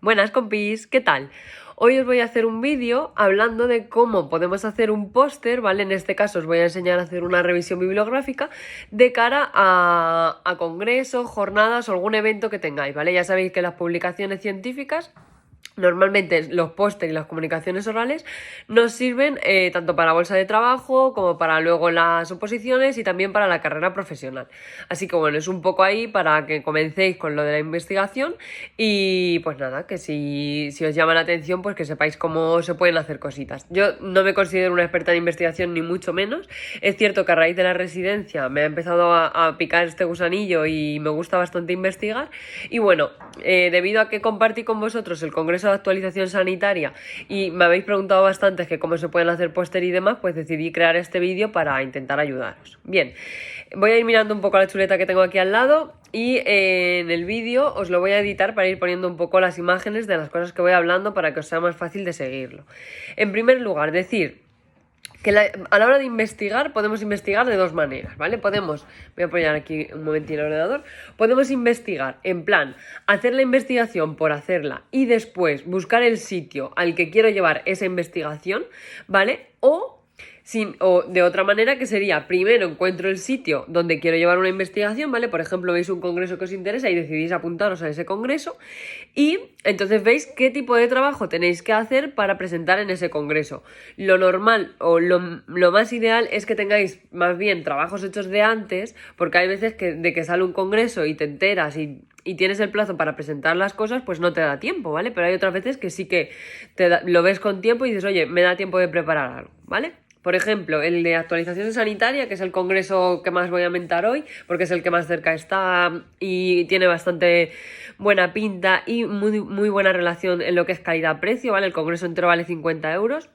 Buenas compis, ¿qué tal? Hoy os voy a hacer un vídeo hablando de cómo podemos hacer un póster, ¿vale? En este caso os voy a enseñar a hacer una revisión bibliográfica de cara a congresos, jornadas o algún evento que tengáis, ¿vale? Ya sabéis que las publicaciones científicas, normalmente los pósteres y las comunicaciones orales nos sirven tanto para bolsa de trabajo como para luego las oposiciones y también para la carrera profesional. Así que bueno, es un poco ahí para que comencéis con lo de la investigación y pues nada, que si os llama la atención pues que sepáis cómo se pueden hacer cositas. Yo no me considero una experta en investigación ni mucho menos. Es cierto que a raíz de la residencia me ha empezado a picar este gusanillo y me gusta bastante investigar y bueno, debido a que compartí con vosotros el Congreso de Actualización Sanitaria y me habéis preguntado bastante que cómo se pueden hacer póster y demás, pues decidí crear este vídeo para intentar ayudaros. Bien, voy a ir mirando un poco la chuleta que tengo aquí al lado y en el vídeo os lo voy a editar para ir poniendo un poco las imágenes de las cosas que voy hablando para que os sea más fácil de seguirlo. En primer lugar, decir que a la hora de investigar podemos investigar de dos maneras, ¿vale? Voy a apoyar aquí un momentito el ordenador, podemos investigar en plan, hacer la investigación por hacerla y después buscar el sitio al que quiero llevar esa investigación, ¿vale? O de otra manera, que sería, primero encuentro el sitio donde quiero llevar una investigación, ¿vale? Por ejemplo, veis un congreso que os interesa y decidís apuntaros a ese congreso y entonces veis qué tipo de trabajo tenéis que hacer para presentar en ese congreso. Lo normal o lo más ideal es que tengáis más bien trabajos hechos de antes, porque hay veces de que sale un congreso y te enteras y tienes el plazo para presentar las cosas, pues no te da tiempo, ¿vale? Pero hay otras veces que sí que lo ves con tiempo y dices, oye, me da tiempo de preparar algo, ¿vale? Por ejemplo, el de actualización sanitaria, que es el congreso que más voy a mentar hoy, porque es el que más cerca está y tiene bastante buena pinta y muy buena relación en lo que es calidad-precio, ¿vale? El congreso entero vale 50 euros.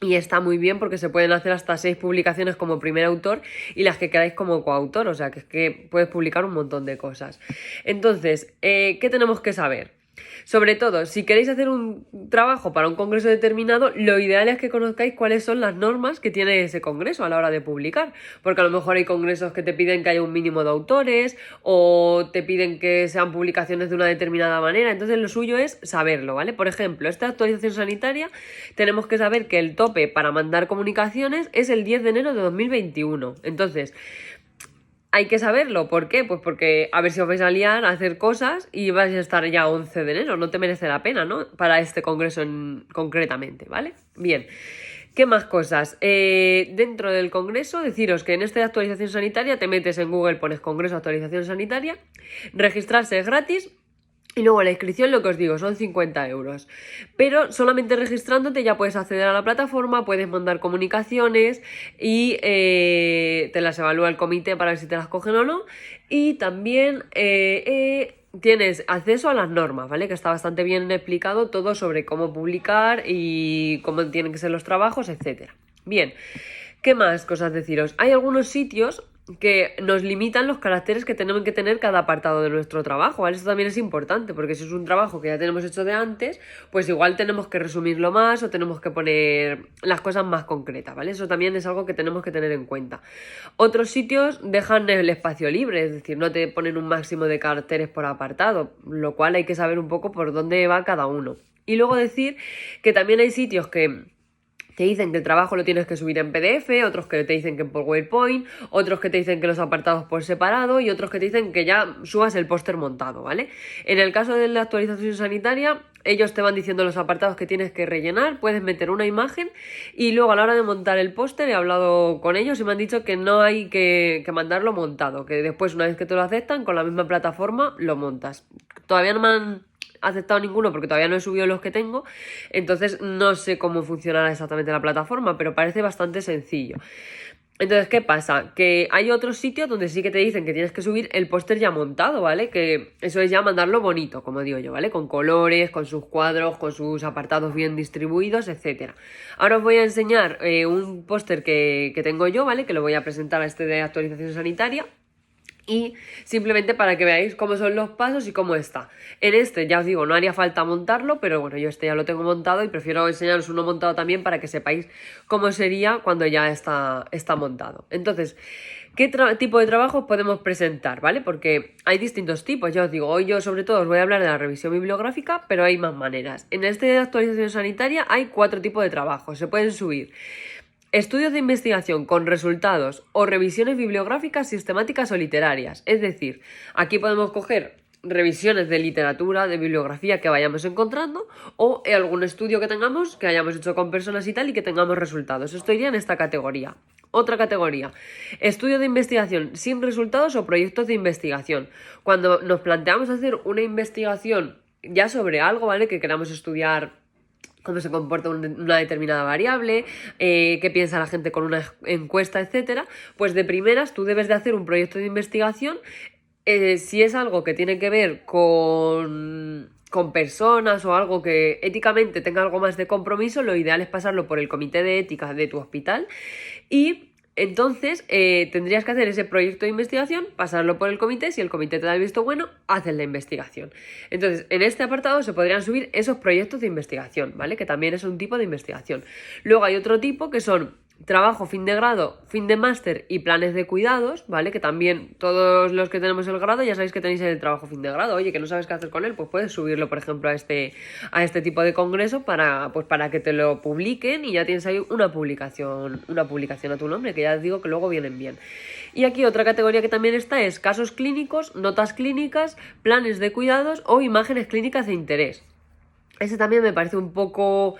Y está muy bien porque se pueden hacer hasta 6 publicaciones como primer autor y las que queráis como coautor, o sea que es que puedes publicar un montón de cosas. Entonces, ¿qué tenemos que saber? Sobre todo, si queréis hacer un trabajo para un congreso determinado, lo ideal es que conozcáis cuáles son las normas que tiene ese congreso a la hora de publicar, porque a lo mejor hay congresos que te piden que haya un mínimo de autores o te piden que sean publicaciones de una determinada manera, entonces lo suyo es saberlo, ¿vale? Por ejemplo, esta actualización sanitaria tenemos que saber que el tope para mandar comunicaciones es el 10 de enero de 2021, entonces hay que saberlo. ¿Por qué? Pues porque a ver si os vais a liar a hacer cosas y vais a estar ya 11 de enero. No te merece la pena, ¿no? Para este congreso concretamente, ¿vale? Bien. ¿Qué más cosas? Dentro del congreso, deciros que en esta actualización sanitaria te metes en Google, pones Congreso Actualización Sanitaria, registrarse es gratis. Y luego la inscripción, lo que os digo, son 50 euros. Pero solamente registrándote ya puedes acceder a la plataforma, puedes mandar comunicaciones y te las evalúa el comité para ver si te las cogen o no. Y también tienes acceso a las normas, ¿vale? Que está bastante bien explicado todo sobre cómo publicar y cómo tienen que ser los trabajos, etc. Bien, ¿qué más cosas deciros? Hay algunos sitios que nos limitan los caracteres que tenemos que tener cada apartado de nuestro trabajo, ¿vale? Esto también es importante, porque si es un trabajo que ya tenemos hecho de antes, pues igual tenemos que resumirlo más o tenemos que poner las cosas más concretas, ¿vale? Eso también es algo que tenemos que tener en cuenta. Otros sitios dejan el espacio libre, es decir, no te ponen un máximo de caracteres por apartado, lo cual hay que saber un poco por dónde va cada uno. Y luego decir que también hay sitios que te dicen que el trabajo lo tienes que subir en PDF, otros que te dicen que en PowerPoint, otros que te dicen que los apartados por separado y otros que te dicen que ya subas el póster montado, ¿vale? En el caso de la actualización sanitaria, ellos te van diciendo los apartados que tienes que rellenar, puedes meter una imagen y luego a la hora de montar el póster he hablado con ellos y me han dicho que no hay que mandarlo montado, que después una vez que te lo aceptan, con la misma plataforma lo montas. Todavía no me han aceptado ninguno porque todavía no he subido los que tengo, entonces no sé cómo funcionará exactamente la plataforma, pero parece bastante sencillo. Entonces, ¿qué pasa? Que hay otros sitios donde sí que te dicen que tienes que subir el póster ya montado, ¿vale? Que eso es ya mandarlo bonito, como digo yo, ¿vale? Con colores, con sus cuadros, con sus apartados bien distribuidos, etcétera. Ahora os voy a enseñar un póster que tengo yo, ¿vale? Que lo voy a presentar a este de actualización sanitaria. Y simplemente para que veáis cómo son los pasos y cómo está. En este, ya os digo, no haría falta montarlo, pero bueno, yo este ya lo tengo montado y prefiero enseñaros uno montado también para que sepáis cómo sería cuando ya está montado. Entonces, ¿Qué tipo de trabajos podemos presentar? ¿Vale? Porque hay distintos tipos, ya os digo, hoy yo sobre todo os voy a hablar de la revisión bibliográfica, pero hay más maneras. En este de actualización sanitaria hay 4 tipos de trabajos, se pueden subir estudios de investigación con resultados o revisiones bibliográficas sistemáticas o literarias. Es decir, aquí podemos coger revisiones de literatura, de bibliografía que vayamos encontrando o algún estudio que tengamos, que hayamos hecho con personas y tal y que tengamos resultados. Esto iría en esta categoría. Otra categoría, estudio de investigación sin resultados o proyectos de investigación. Cuando nos planteamos hacer una investigación ya sobre algo, ¿vale? Que queramos estudiar cómo se comporta una determinada variable, qué piensa la gente con una encuesta, etcétera, pues de primeras tú debes de hacer un proyecto de investigación. Si es algo que tiene que ver con personas o algo que éticamente tenga algo más de compromiso, lo ideal es pasarlo por el comité de ética de tu hospital y entonces tendrías que hacer ese proyecto de investigación, pasarlo por el comité, si el comité te da el visto bueno, haces la investigación. Entonces, en este apartado se podrían subir esos proyectos de investigación, ¿vale? Que también es un tipo de investigación. Luego hay otro tipo que son trabajo fin de grado, fin de máster y planes de cuidados, ¿vale? Que también todos los que tenemos el grado ya sabéis que tenéis el trabajo fin de grado. Oye, que no sabes qué hacer con él, pues puedes subirlo, por ejemplo, a este tipo de congreso para que te lo publiquen y ya tienes ahí una publicación a tu nombre, que ya os digo que luego vienen bien. Y aquí otra categoría que también está es casos clínicos, notas clínicas, planes de cuidados o imágenes clínicas de interés. Ese también me parece un poco...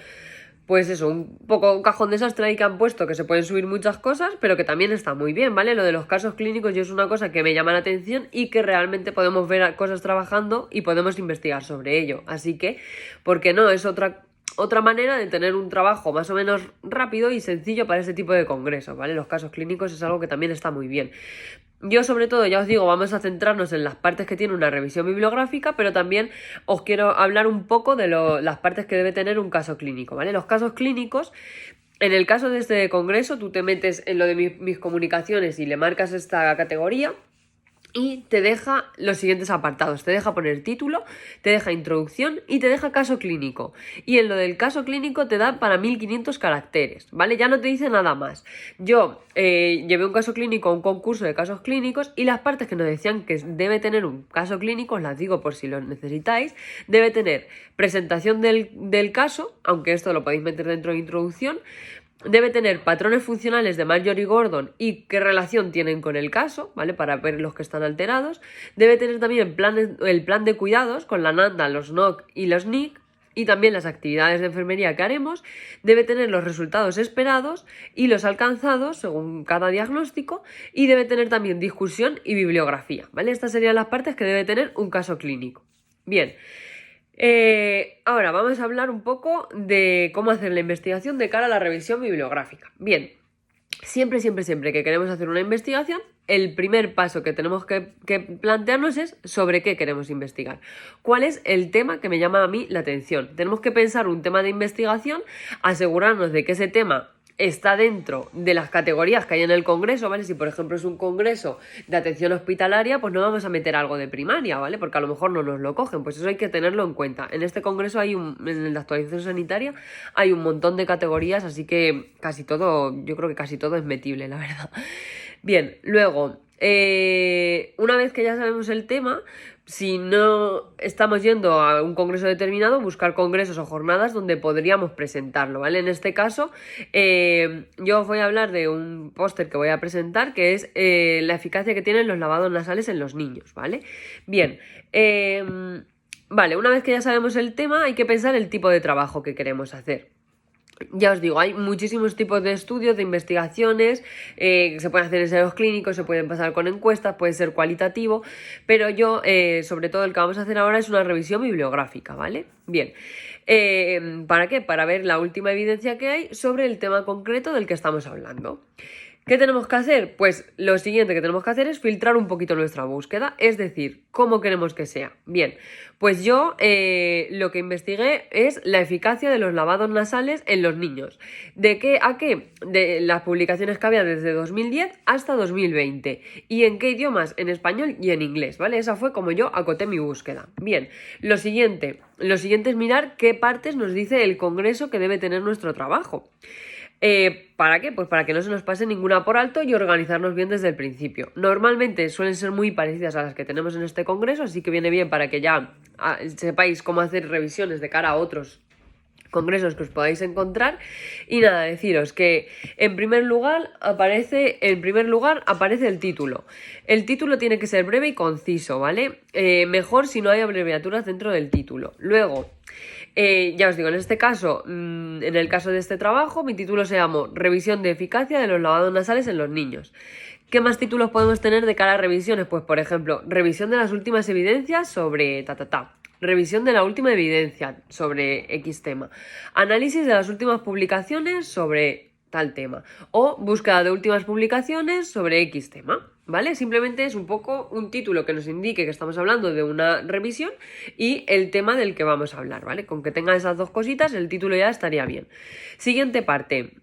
Pues eso, un poco un cajón desastre ahí que han puesto, que se pueden subir muchas cosas, pero que también está muy bien, ¿vale? Lo de los casos clínicos yo es una cosa que me llama la atención y que realmente podemos ver cosas trabajando y podemos investigar sobre ello. Así que, ¿por qué no? Es otra manera de tener un trabajo más o menos rápido y sencillo para ese tipo de congresos, ¿vale? Los casos clínicos es algo que también está muy bien. Yo sobre todo, ya os digo, vamos a centrarnos en las partes que tiene una revisión bibliográfica, pero también os quiero hablar un poco de las partes que debe tener un caso clínico, ¿vale? Los casos clínicos, en el caso de este congreso, tú te metes en lo de mis comunicaciones y le marcas esta categoría y te deja los siguientes apartados. Te deja poner título, te deja introducción y te deja caso clínico. Y en lo del caso clínico te da para 1500 caracteres, ¿vale? Ya no te dice nada más. Yo llevé un caso clínico a un concurso de casos clínicos y las partes que nos decían que debe tener un caso clínico, os las digo por si lo necesitáis, debe tener presentación del caso, aunque esto lo podéis meter dentro de introducción. Debe tener patrones funcionales de Marjorie Gordon y qué relación tienen con el caso, ¿vale? Para ver los que están alterados. Debe tener también el plan de cuidados con la NANDA, los NOC y los NIC y también las actividades de enfermería que haremos. Debe tener los resultados esperados y los alcanzados según cada diagnóstico y debe tener también discusión y bibliografía, ¿vale? Estas serían las partes que debe tener un caso clínico. Bien. Ahora vamos a hablar un poco de cómo hacer la investigación de cara a la revisión bibliográfica. Bien, siempre que queremos hacer una investigación, el primer paso que tenemos que plantearnos es sobre qué queremos investigar. ¿Cuál es el tema que me llama a mí la atención? Tenemos que pensar un tema de investigación, asegurarnos de que ese tema está dentro de las categorías que hay en el congreso, ¿vale? Si por ejemplo es un congreso de atención hospitalaria, pues no vamos a meter algo de primaria, ¿vale? Porque a lo mejor no nos lo cogen, pues eso hay que tenerlo en cuenta. En este congreso en la actualización sanitaria hay un montón de categorías, así que yo creo que casi todo es metible, la verdad. Bien, luego, una vez que ya sabemos el tema, si no estamos yendo a un congreso determinado, buscar congresos o jornadas donde podríamos presentarlo, ¿vale? En este caso, yo os voy a hablar de un póster que voy a presentar, que es la eficacia que tienen los lavados nasales en los niños, ¿vale? Bien, vale, una vez que ya sabemos el tema, hay que pensar el tipo de trabajo que queremos hacer. Ya os digo, hay muchísimos tipos de estudios, de investigaciones, que se pueden hacer en ensayos clínicos, se pueden pasar con encuestas, puede ser cualitativo, pero yo, sobre todo el que vamos a hacer ahora es una revisión bibliográfica, ¿vale? Bien, ¿para qué? Para ver la última evidencia que hay sobre el tema concreto del que estamos hablando. ¿Qué tenemos que hacer? Pues lo siguiente que tenemos que hacer es filtrar un poquito nuestra búsqueda, es decir, ¿cómo queremos que sea? Bien, pues yo lo que investigué es la eficacia de los lavados nasales en los niños. ¿De qué a qué? De las publicaciones que había desde 2010 hasta 2020. ¿Y en qué idiomas? En español y en inglés, ¿vale? Esa fue como yo acoté mi búsqueda. Bien, lo siguiente es mirar qué partes nos dice el congreso que debe tener nuestro trabajo. ¿Para qué? Pues para que no se nos pase ninguna por alto y organizarnos bien desde el principio. Normalmente suelen ser muy parecidas a las que tenemos en este congreso, así que viene bien para que ya sepáis cómo hacer revisiones de cara a otros congresos que os podáis encontrar. Y nada, deciros que en primer lugar aparece el título. El título tiene que ser breve y conciso, ¿vale? Mejor si no hay abreviaturas dentro del título. Luego, ya os digo, en este caso, en el caso de este trabajo, mi título se llamó Revisión de eficacia de los lavados nasales en los niños. ¿Qué más títulos podemos tener de cara a revisiones? Pues, por ejemplo, revisión de las últimas evidencias sobre Revisión de la última evidencia sobre X tema. Análisis de las últimas publicaciones sobre tal tema. O búsqueda de últimas publicaciones sobre X tema. ¿Vale? Simplemente es un poco un título que nos indique que estamos hablando de una revisión y el tema del que vamos a hablar, ¿vale? Con que tenga esas dos cositas, el título ya estaría bien. Siguiente parte.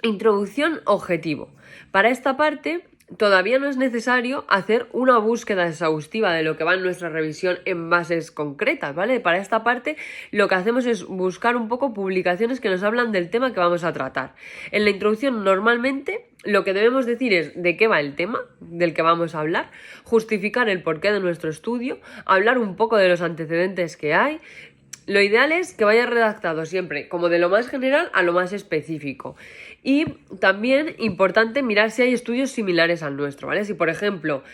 Introducción objetivo. Para esta parte todavía no es necesario hacer una búsqueda exhaustiva de lo que va en nuestra revisión en bases concretas, ¿vale? Para esta parte lo que hacemos es buscar un poco publicaciones que nos hablan del tema que vamos a tratar. En la introducción normalmente lo que debemos decir es de qué va el tema del que vamos a hablar, justificar el porqué de nuestro estudio, hablar un poco de los antecedentes que hay. Lo ideal es que vaya redactado siempre como de lo más general a lo más específico. Y también importante mirar si hay estudios similares al nuestro, ¿vale? Si, por ejemplo,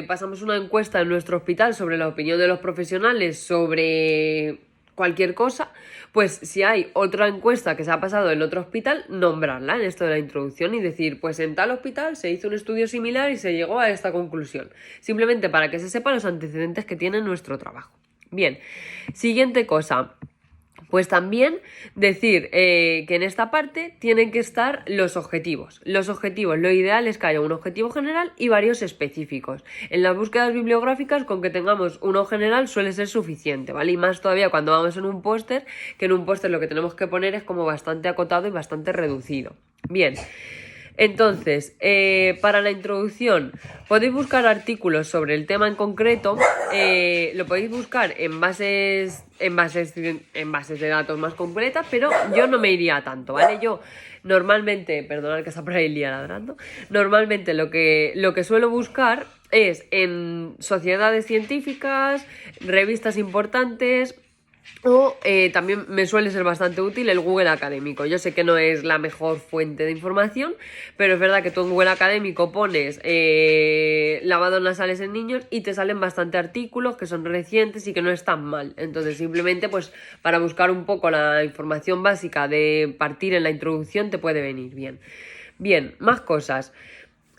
pasamos una encuesta en nuestro hospital sobre la opinión de los profesionales sobre cualquier cosa, pues si hay otra encuesta que se ha pasado en otro hospital, nombrarla en esto de la introducción y decir, pues en tal hospital se hizo un estudio similar y se llegó a esta conclusión. Simplemente para que se sepan los antecedentes que tiene nuestro trabajo. Bien, siguiente cosa. Pues también decir que en esta parte tienen que estar los objetivos. Los objetivos, lo ideal es que haya un objetivo general y varios específicos. En las búsquedas bibliográficas, con que tengamos uno general suele ser suficiente, ¿vale? Y más todavía cuando vamos en un póster, que en un póster lo que tenemos que poner es como bastante acotado y bastante reducido. Bien. Entonces, para la introducción, podéis buscar artículos sobre el tema en concreto, lo podéis buscar en bases de datos más completas, pero yo no me iría tanto, ¿vale? Yo normalmente, perdonad que está por ahí Lía ladrando, normalmente lo que suelo buscar es en sociedades científicas, revistas importantes. O también me suele ser bastante útil el Google Académico. Yo sé que no es la mejor fuente de información, pero es verdad que tú en Google Académico pones lavados nasales en niños y te salen bastante artículos que son recientes y que no están mal. Entonces simplemente pues para buscar un poco la información básica de partir en la introducción te puede venir bien. Bien, más cosas.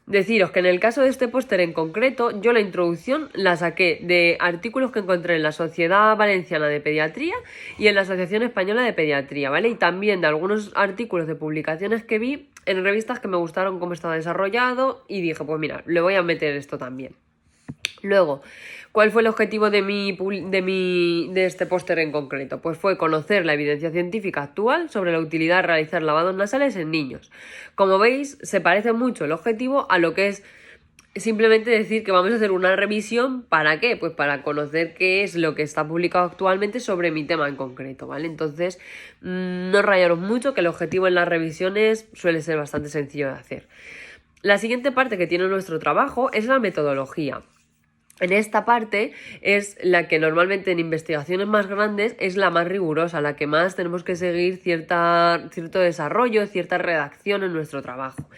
Deciros que en el caso de este póster en concreto, yo la introducción la saqué de artículos que encontré en la Sociedad Valenciana de Pediatría y en la Asociación Española de Pediatría, ¿vale? Y también de algunos artículos de publicaciones que vi en revistas que me gustaron cómo estaba desarrollado y dije, pues mira, le voy a meter esto también. Luego, ¿cuál fue el objetivo de este póster en concreto? Pues fue conocer la evidencia científica actual sobre la utilidad de realizar lavados nasales en niños. Como veis, se parece mucho el objetivo a lo que es simplemente decir que vamos a hacer una revisión. ¿Para qué? Pues para conocer qué es lo que está publicado actualmente sobre mi tema en concreto, ¿vale? Entonces, no rayaros mucho, que el objetivo en las revisiones suele ser bastante sencillo de hacer. La siguiente parte que tiene nuestro trabajo es la metodología. En esta parte es la que normalmente en investigaciones más grandes es la más rigurosa, la que más tenemos que seguir cierto desarrollo, cierta redacción en nuestro trabajo.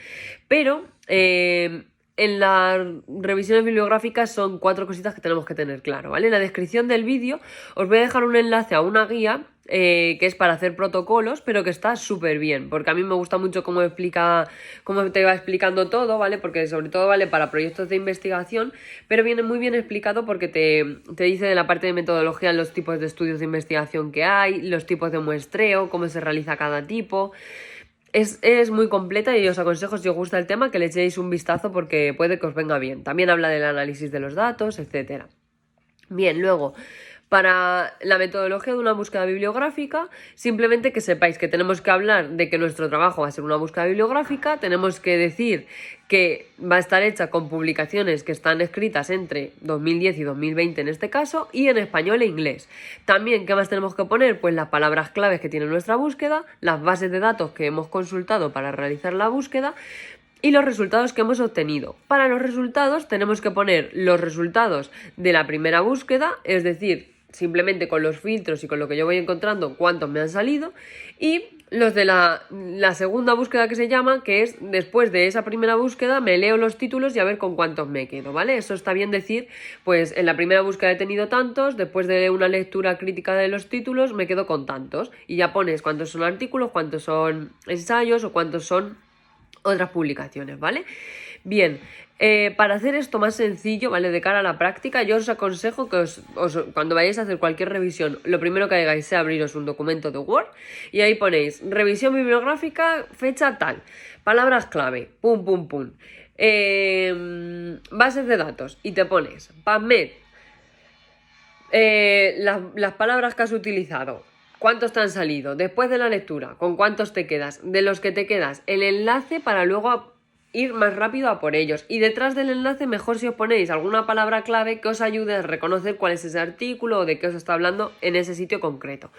Pero en las revisiones bibliográficas son 4 cositas que tenemos que tener claro, ¿vale? En la descripción del vídeo os voy a dejar un enlace a una guía que es para hacer protocolos, pero que está súper bien, porque a mí me gusta mucho cómo te va explicando todo, ¿vale? Porque sobre todo vale para proyectos de investigación, pero viene muy bien explicado porque te dice de la parte de metodología los tipos de estudios de investigación que hay, los tipos de muestreo, cómo se realiza cada tipo. Es muy completa y os aconsejo, si os gusta el tema, que le echéis un vistazo porque puede que os venga bien. También habla del análisis de los datos, etcétera. Bien, luego, Para la metodología de una búsqueda bibliográfica, simplemente que sepáis que tenemos que hablar de que nuestro trabajo va a ser una búsqueda bibliográfica, tenemos que decir que va a estar hecha con publicaciones que están escritas entre 2010 y 2020 en este caso, y en español e inglés. También, ¿qué más tenemos que poner? Pues las palabras claves que tiene nuestra búsqueda, las bases de datos que hemos consultado para realizar la búsqueda, y los resultados que hemos obtenido. Para los resultados tenemos que poner los resultados de la primera búsqueda, es decir, simplemente con los filtros y con lo que yo voy encontrando cuántos me han salido, y los de la segunda búsqueda que se llama, que es después de esa primera búsqueda me leo los títulos y a ver con cuántos me quedo, ¿vale? Eso está bien decir, pues en la primera búsqueda he tenido tantos, después de una lectura crítica de los títulos me quedo con tantos, y ya pones cuántos son artículos, cuántos son ensayos o cuántos son otras publicaciones, ¿vale? Bien, para hacer esto más sencillo, ¿vale? De cara a la práctica, yo os aconsejo que cuando vayáis a hacer cualquier revisión, lo primero que hagáis sea abriros un documento de Word y ahí ponéis revisión bibliográfica, fecha tal, palabras clave, pum, pum, pum, bases de datos y te pones PubMed, las palabras que has utilizado, cuántos te han salido, después de la lectura, con cuántos te quedas, de los que te quedas, el enlace para luego ir más rápido a por ellos. Y detrás del enlace mejor si os ponéis alguna palabra clave que os ayude a reconocer cuál es ese artículo o de qué os está hablando en ese sitio concreto.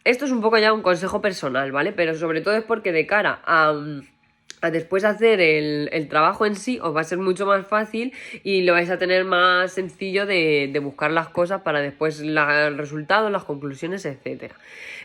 Esto es un poco ya un consejo personal, ¿vale? Pero sobre todo es porque de cara a después hacer el trabajo en sí os va a ser mucho más fácil y lo vais a tener más sencillo de buscar las cosas para después el resultado, las conclusiones, etcétera.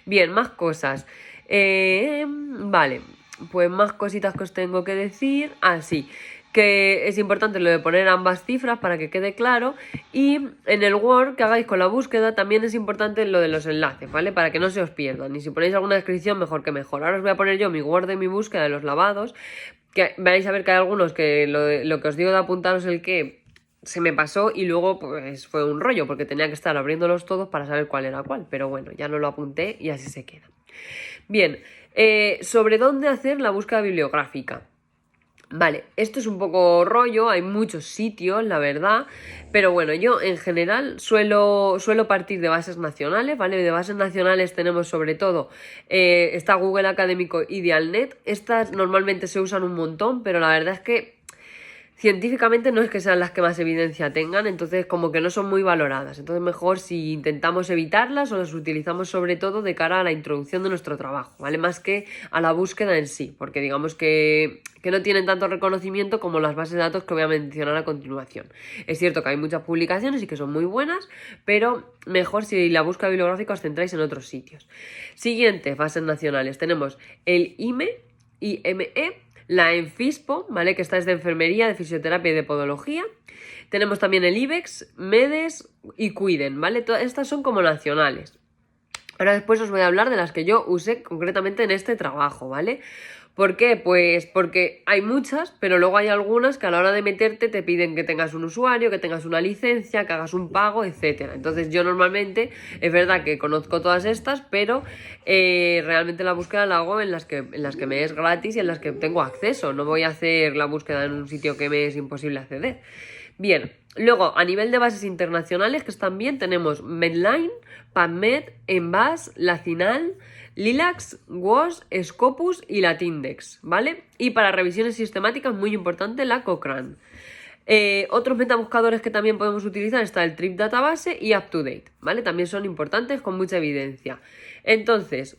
Bien, más cosas. Vale, pues más cositas que os tengo que decir. Sí, que es importante lo de poner ambas cifras para que quede claro, y en el Word que hagáis con la búsqueda también es importante lo de los enlaces, ¿vale? Para que no se os pierdan, y si ponéis alguna descripción mejor que mejor. Ahora os voy a poner yo mi Word de mi búsqueda de los lavados, que vais a ver que hay algunos que lo que os digo de apuntaros el que se me pasó y luego pues fue un rollo porque tenía que estar abriéndolos todos para saber cuál era cuál, pero bueno, ya no lo apunté y así se queda. Bien, sobre dónde hacer la búsqueda bibliográfica. Vale, esto es un poco rollo, hay muchos sitios, la verdad, pero bueno, yo en general suelo partir de bases nacionales, ¿vale? De bases nacionales tenemos sobre todo, está Google Académico y Dialnet. Estas normalmente se usan un montón, pero la verdad es que científicamente no es que sean las que más evidencia tengan, entonces como que no son muy valoradas. Entonces mejor si intentamos evitarlas o las utilizamos sobre todo de cara a la introducción de nuestro trabajo, ¿vale? Más que a la búsqueda en sí, porque digamos que no tienen tanto reconocimiento como las bases de datos que voy a mencionar a continuación. Es cierto que hay muchas publicaciones y que son muy buenas, pero mejor si la búsqueda bibliográfica os centráis en otros sitios. Siguientes bases nacionales, tenemos el IME, la Enfispo, ¿vale? Que esta es de enfermería, de fisioterapia y de podología. Tenemos también el IBEX, MEDES y Cuiden, ¿vale? Todas estas son como nacionales. Ahora después os voy a hablar de las que yo usé concretamente en este trabajo, ¿vale? ¿Por qué? Pues porque hay muchas, pero luego hay algunas que a la hora de meterte te piden que tengas un usuario, que tengas una licencia, que hagas un pago, etcétera. Entonces yo normalmente, es verdad que conozco todas estas, pero realmente la búsqueda la hago en las que me es gratis y en las que tengo acceso. No voy a hacer la búsqueda en un sitio que me es imposible acceder. Bien, luego a nivel de bases internacionales que están bien, tenemos Medline, PubMed, Embase, Lacinal, Lilacs, WOS, Scopus y Latindex, ¿vale? Y para revisiones sistemáticas, muy importante, la Cochrane. Otros metabuscadores que también podemos utilizar está el Trip Database y UpToDate, ¿vale? También son importantes con mucha evidencia. Entonces,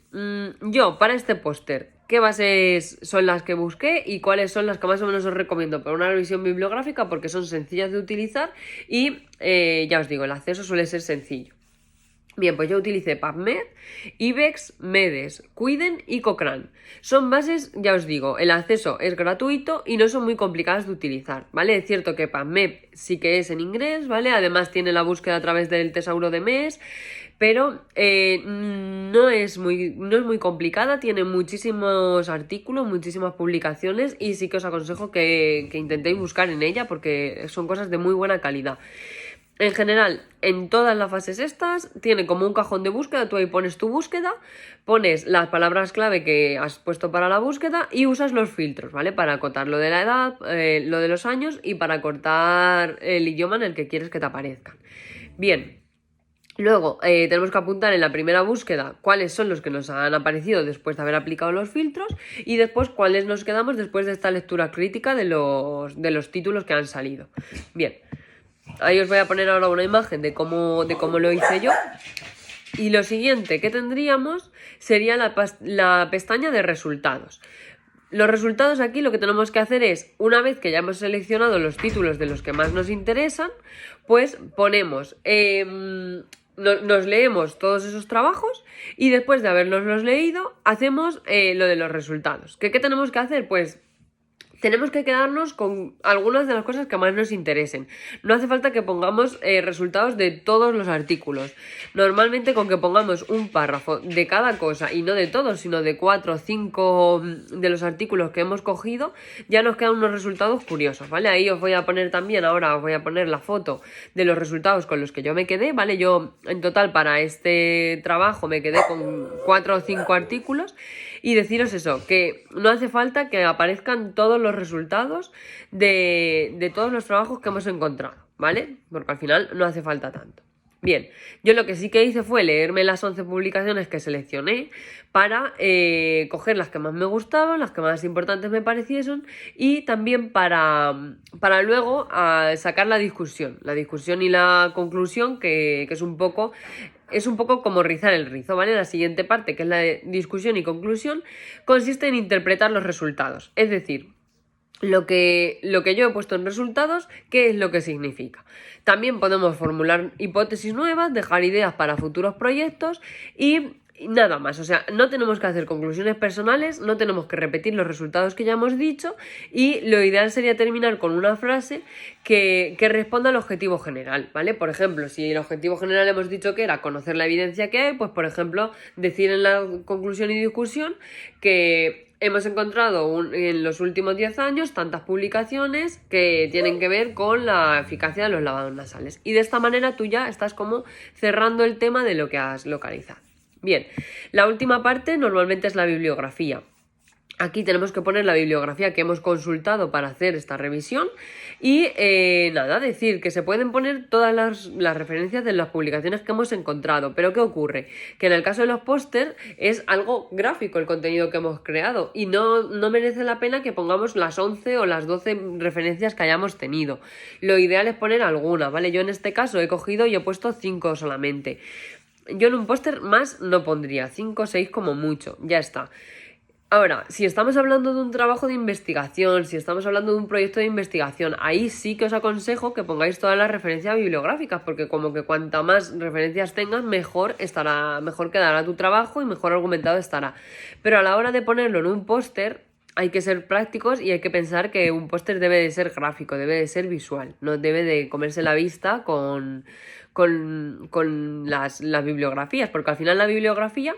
yo para este póster, ¿qué bases son las que busqué y cuáles son las que más o menos os recomiendo para una revisión bibliográfica? Porque son sencillas de utilizar y ya os digo, el acceso suele ser sencillo. Bien, pues yo utilicé PubMed, IBEX, MEDES, Cuiden y Cochrane. Son bases, ya os digo, el acceso es gratuito y no son muy complicadas de utilizar, ¿vale? Es cierto que PubMed sí que es en inglés, ¿vale? Además tiene la búsqueda a través del tesauro de MES, pero no es muy complicada, tiene muchísimos artículos, muchísimas publicaciones y sí que os aconsejo que intentéis buscar en ella porque son cosas de muy buena calidad. En general, en todas las fases estas, tiene como un cajón de búsqueda, tú ahí pones tu búsqueda, pones las palabras clave que has puesto para la búsqueda y usas los filtros, ¿vale? Para acotar lo de la edad, lo de los años y para cortar el idioma en el que quieres que te aparezcan. Bien, Luego, tenemos que apuntar en la primera búsqueda cuáles son los que nos han aparecido después de haber aplicado los filtros y después cuáles nos quedamos después de esta lectura crítica de los títulos que han salido. Bien, ahí os voy a poner ahora una imagen de cómo lo hice yo. Y lo siguiente que tendríamos sería la pestaña de resultados. Los resultados aquí lo que tenemos que hacer es, una vez que ya hemos seleccionado los títulos de los que más nos interesan, pues ponemos, nos leemos todos esos trabajos y después de haberlos leído, hacemos lo de los resultados. ¿Qué tenemos que hacer? Pues tenemos que quedarnos con algunas de las cosas que más nos interesen. No hace falta que pongamos resultados de todos los artículos. Normalmente con que pongamos un párrafo de cada cosa y no de todos, sino de 4 o 5 de los artículos que hemos cogido, ya nos quedan unos resultados curiosos, ¿vale? Ahí os voy a poner también, ahora os voy a poner la foto de los resultados con los que yo me quedé, ¿vale? Yo en total para este trabajo me quedé con 4 o 5 artículos. Y deciros eso, que no hace falta que aparezcan todos los resultados de todos los trabajos que hemos encontrado, ¿vale? Porque al final no hace falta tanto. Bien, yo lo que sí que hice fue leerme las 11 publicaciones que seleccioné para coger las que más me gustaban, las que más importantes me pareciesen y también para luego sacar la discusión y la conclusión que es un poco como rizar el rizo, ¿vale? La siguiente parte, que es la de discusión y conclusión, consiste en interpretar los resultados. Es decir, lo que yo he puesto en resultados, ¿qué es lo que significa? También podemos formular hipótesis nuevas, dejar ideas para futuros proyectos y nada más. O sea, no tenemos que hacer conclusiones personales, no tenemos que repetir los resultados que ya hemos dicho y lo ideal sería terminar con una frase que responda al objetivo general, ¿vale? Por ejemplo, si el objetivo general hemos dicho que era conocer la evidencia que hay, pues por ejemplo, decir en la conclusión y discusión que hemos encontrado en los últimos 10 años tantas publicaciones que tienen que ver con la eficacia de los lavados nasales. Y de esta manera tú ya estás como cerrando el tema de lo que has localizado. Bien, la última parte normalmente es la bibliografía. Aquí tenemos que poner la bibliografía que hemos consultado para hacer esta revisión y nada, decir que se pueden poner todas las referencias de las publicaciones que hemos encontrado. Pero ¿qué ocurre? Que en el caso de los pósters es algo gráfico el contenido que hemos creado y no merece la pena que pongamos las 11 o las 12 referencias que hayamos tenido. Lo ideal es poner alguna, ¿vale? Yo en este caso he cogido y he puesto 5 solamente. Yo en un póster más no pondría, 5 o 6 como mucho, ya está. Ahora, si estamos hablando de un trabajo de investigación, si estamos hablando de un proyecto de investigación, ahí sí que os aconsejo que pongáis todas las referencias bibliográficas, porque como que cuanta más referencias tengas, mejor quedará tu trabajo y mejor argumentado estará. Pero a la hora de ponerlo en un póster, hay que ser prácticos y hay que pensar que un póster debe de ser gráfico, debe de ser visual, no debe de comerse la vista con las bibliografías, porque al final la bibliografía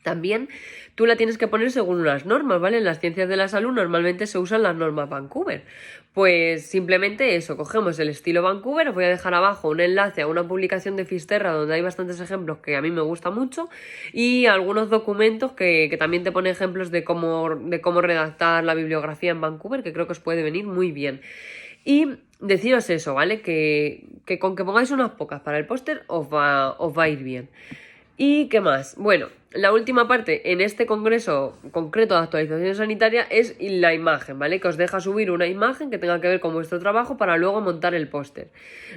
también tú la tienes que poner según unas normas, ¿vale? En las ciencias de la salud normalmente se usan las normas Vancouver. Pues simplemente eso, cogemos el estilo Vancouver, os voy a dejar abajo un enlace a una publicación de Fisterra donde hay bastantes ejemplos que a mí me gusta mucho y algunos documentos que también te pone ejemplos de cómo redactar la bibliografía en Vancouver, que creo que os puede venir muy bien. Y deciros eso, ¿vale? Que con que pongáis unas pocas para el póster os va a ir bien. ¿Y qué más? Bueno, la última parte en este congreso concreto de actualización sanitaria es la imagen, ¿vale? Que os deja subir una imagen que tenga que ver con vuestro trabajo para luego montar el póster.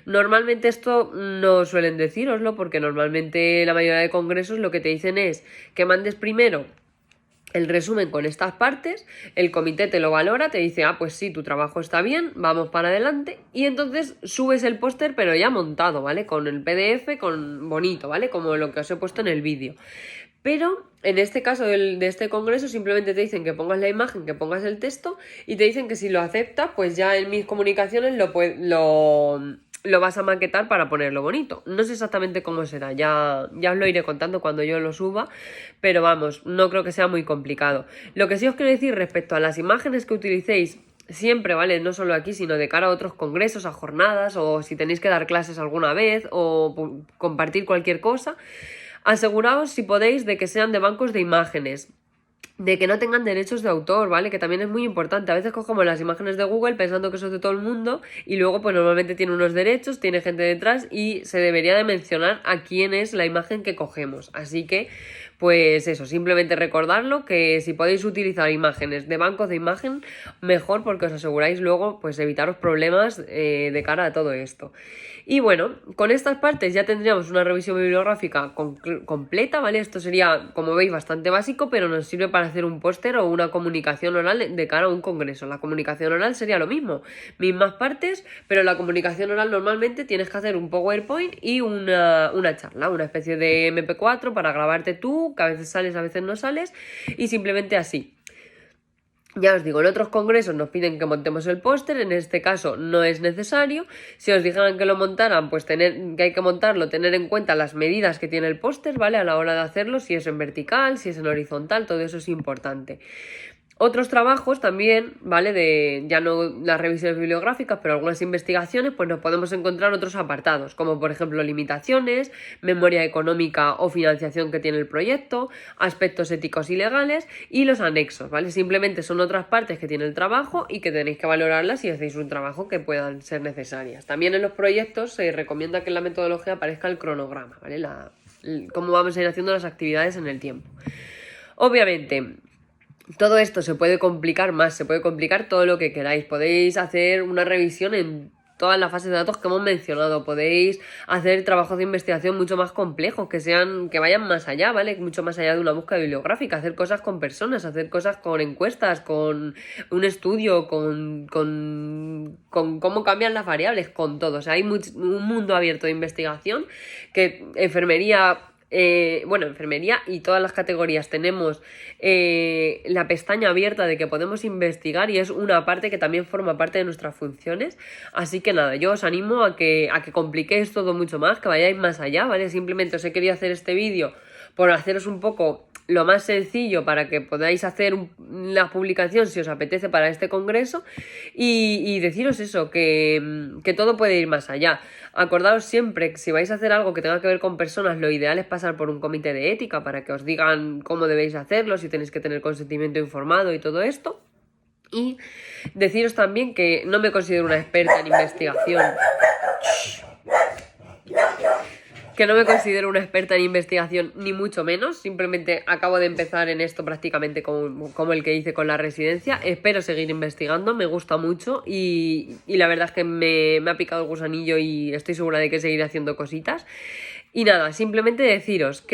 Normalmente esto no suelen decíroslo porque normalmente la mayoría de congresos lo que te dicen es que mandes primero el resumen con estas partes, el comité te lo valora, te dice, pues sí, tu trabajo está bien, vamos para adelante, y entonces subes el póster pero ya montado, ¿vale? Con el PDF, con bonito, ¿vale? Como lo que os he puesto en el vídeo. Pero en este caso de este congreso simplemente te dicen que pongas la imagen, que pongas el texto y te dicen que si lo aceptas, pues ya en mis comunicaciones lo vas a maquetar para ponerlo bonito. No sé exactamente cómo será, ya os lo iré contando cuando yo lo suba, pero vamos, no creo que sea muy complicado. Lo que sí os quiero decir respecto a las imágenes que utilicéis siempre, ¿vale? No solo aquí, sino de cara a otros congresos, a jornadas, o si tenéis que dar clases alguna vez, o compartir cualquier cosa, aseguraos, si podéis, de que sean de bancos de imágenes. de que no tengan derechos de autor, ¿vale? Que también es muy importante. A veces cogemos las imágenes de Google pensando que eso es de todo el mundo y luego pues normalmente tiene unos derechos, tiene gente detrás y se debería de mencionar a quién es la imagen que cogemos. Así que pues eso, simplemente recordarlo, que si podéis utilizar imágenes de bancos de imagen, mejor, porque os aseguráis luego pues evitaros problemas de cara a todo esto. Y bueno, con estas partes ya tendríamos una revisión bibliográfica completa, ¿vale? Esto sería, como veis, bastante básico, pero nos sirve para hacer un póster o una comunicación oral de cara a un congreso. La comunicación oral sería lo mismo, mismas partes, pero la comunicación oral normalmente tienes que hacer un PowerPoint y una charla, una especie de MP4 para grabarte tú, que a veces sales, a veces no sales, y simplemente así. Ya os digo, en otros congresos nos piden que montemos el póster, en este caso no es necesario. Si os dijeran que lo montaran, pues que hay que montarlo, tener en cuenta las medidas que tiene el póster, ¿vale? A la hora de hacerlo, si es en vertical, si es en horizontal, todo eso es importante. Otros trabajos también, ¿vale? De ya no las revisiones bibliográficas, pero algunas investigaciones, pues nos podemos encontrar otros apartados, como por ejemplo limitaciones, memoria económica o financiación que tiene el proyecto, aspectos éticos y legales y los anexos, ¿vale? Simplemente son otras partes que tiene el trabajo y que tenéis que valorarlas si hacéis un trabajo que puedan ser necesarias. También en los proyectos se recomienda que en la metodología aparezca el cronograma, ¿vale? Cómo vamos a ir haciendo las actividades en el tiempo. Obviamente, todo esto se puede complicar más, se puede complicar todo lo que queráis. Podéis hacer una revisión en todas las fases de datos que hemos mencionado. Podéis hacer trabajos de investigación mucho más complejos, que vayan más allá, ¿vale? Mucho más allá de una búsqueda bibliográfica. Hacer cosas con personas, hacer cosas con encuestas, con un estudio, con cómo cambian las variables, con todo. O sea, hay un mundo abierto de investigación que enfermería y todas las categorías tenemos la pestaña abierta de que podemos investigar y es una parte que también forma parte de nuestras funciones. Así que nada, yo os animo a que compliquéis todo mucho más, que vayáis más allá, ¿vale? Simplemente os he querido hacer este vídeo por haceros un poco lo más sencillo para que podáis hacer la publicación si os apetece para este congreso y deciros eso, que todo puede ir más allá. Acordaos siempre que si vais a hacer algo que tenga que ver con personas, lo ideal es pasar por un comité de ética para que os digan cómo debéis hacerlo, si tenéis que tener consentimiento informado y todo esto. Y deciros también que no me considero una experta en investigación. Que no me considero una experta en investigación, ni mucho menos. Simplemente acabo de empezar en esto prácticamente como el que hice con la residencia. Espero seguir investigando, me gusta mucho y la verdad es que me ha picado el gusanillo y estoy segura de que seguiré haciendo cositas. Y nada, simplemente deciros que